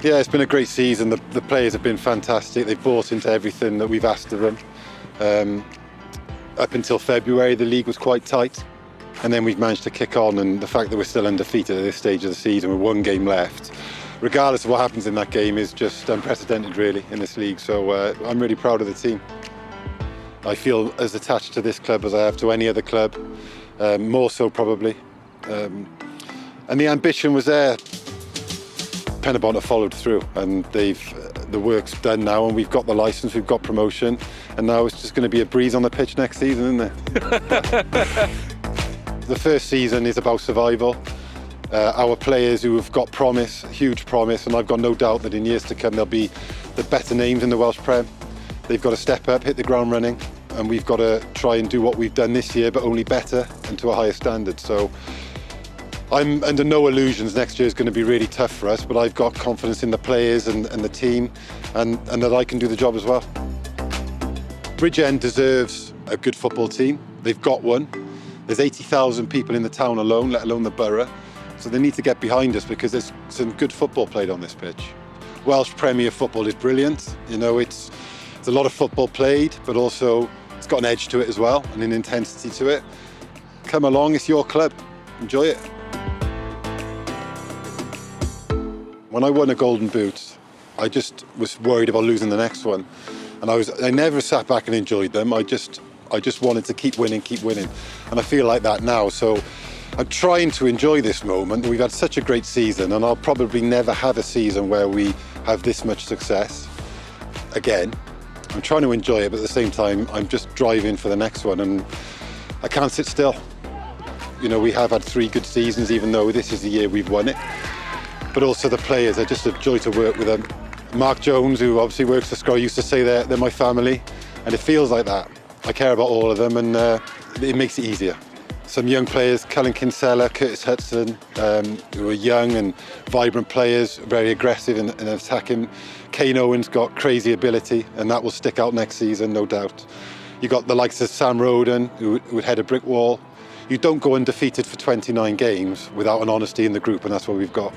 Yeah, it's been a great season. The players have been fantastic. They've bought into everything that we've asked of them. Up until February, the league was quite tight. And then we've managed to kick on, and the fact that we're still undefeated at this stage of the season with one game left, regardless of what happens in that game, is just unprecedented really in this league. So I'm really proud of the team. I feel as attached to this club as I have to any other club, more so probably. And the ambition was there. Penybont have followed through, and the work's done now, and we've got the licence, we've got promotion, and now it's just going to be a breeze on the pitch next season, isn't it? The first season is about survival. Our players who have got promise, huge promise, and I've got no doubt that in years to come they'll be the better names in the Welsh Prem. They've got to step up, hit the ground running, and we've got to try and do what we've done this year, but only better and to a higher standard. So I'm under no illusions next year is going to be really tough for us, but I've got confidence in the players and the team, and that I can do the job as well. Bridgend deserves a good football team. They've got one. There's 80,000 people in the town alone, let alone the borough. So they need to get behind us because there's some good football played on this pitch. Welsh Premier football is brilliant. You know, it's a lot of football played, but also it's got an edge to it as well and an intensity to it. Come along, it's your club. Enjoy it. When I won a Golden Boot, I just was worried about losing the next one. And I never sat back and enjoyed them. I just wanted to keep winning. And I feel like that now. So I'm trying to enjoy this moment. We've had such a great season, and I'll probably never have a season where we have this much success again. I'm trying to enjoy it, but at the same time, I'm just driving for the next one, and I can't sit still. You know, we have had 3 good seasons, even though this is the year we've won it. But also the players are just a joy to work with them. Mark Jones, who obviously works for Sgorio, used to say they're my family, and it feels like that. I care about all of them, and it makes it easier. Some young players, Cullen Kinsella, Curtis Hudson, who are young and vibrant players, very aggressive and attacking. Kane Owen's got crazy ability, and that will stick out next season, no doubt. You got the likes of Sam Roden, who would head a brick wall. You don't go undefeated for 29 games without an honesty in the group, and that's what we've got.